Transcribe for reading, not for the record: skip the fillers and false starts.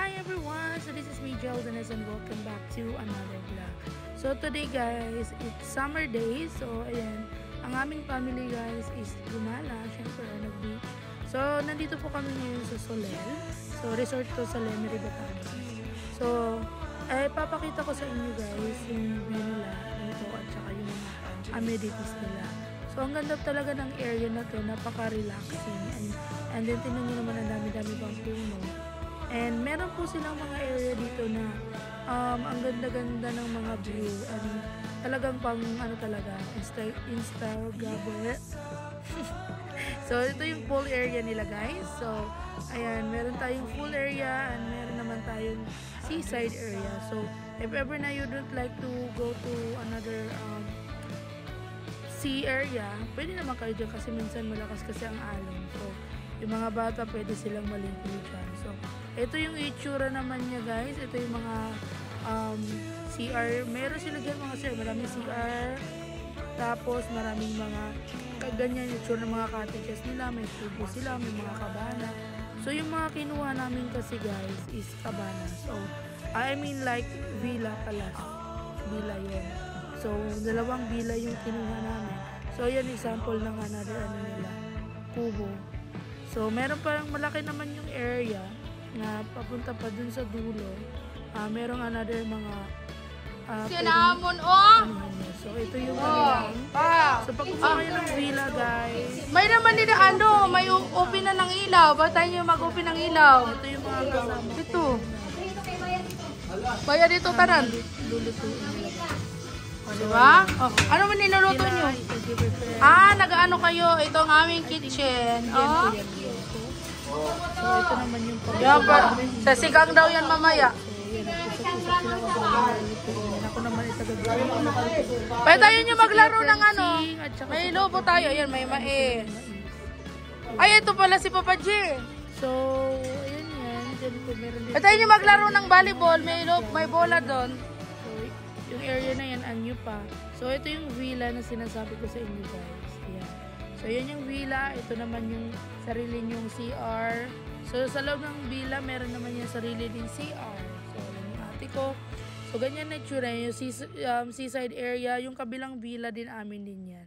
Hi everyone! So this is me, Jeldenes, and welcome back to another vlog. So today guys, it's summer days. So ayan, ang aming family guys is gumala, syempre nag-beach. So nandito po kami ngayon sa Solel. So resort to sa Lemery, Batangas. So papakita ko sa inyo guys yung view nila dito at saka yung mga amenities nila. So ang ganda talaga ng area na to, napaka-relaxing. And then tingnan nyo naman ang dami-dami pang puno. And meron po silang mga area dito na ang ganda-ganda ng mga view. And talagang pang ano talaga, Instagramable. So ito yung pool area nila guys. So ayan, meron tayong pool area and meron naman tayong seaside area. So if ever na you don't like to go to another sea area, pwede naman kayo dyan kasi minsan malakas kasi ang alon. So yung mga bata pwede silang maligo dyan. So ito yung itsura naman niya guys. Ito yung mga CR. Meron sila dyan mga CR. Maraming CR. Tapos maraming mga ganyan yung itsura ng mga cottages nila. May tubo sila. May mga kabana. So yung mga kinuha namin kasi guys is kabana. So I mean like villa pala. Villa yun. So dalawang villa yung kinuha namin. So yan example ng another ano nila. Kubo. So meron parang malaki naman yung area na papunta pa dun sa dulo. Merong another mga sinamon so ito yung kanilang. So pagpunta kayo ng villa guys, may naman din ano, may open na ng ilaw. Ba't tayo nyo mag-open ng ilaw? ito yung mga kasama. Ito. Bayad dito tanan. Lulutuin nila. Diba? Oh, ano man niluluto nyo? Nag-ano kayo? Ito ang aming kitchen. Oh. So ito naman yung Yan pa. Sa sigang daw yan mamaya. Ako naman itagagawin. Pwede tayo nyo maglaro ng ano. May lobo tayo. Ayan, may mais. Ay, ito pala si Papa G. So, ayan yan. Diyan po meron din. Pwede tayo nyo maglaro ng volleyball. May bola doon. So, yung area na yan, anyo pa. So, ito yung villa na sinasabi ko sa inyo guys. Ayan. So, yan yung villa. Ito naman yung sarili yung CR. So, sa loob ng villa, meron naman yung sarili din CR. So, yan yung ate ko. So, ganyan na itsura yung seaside area. Yung kabilang villa din amin din yan.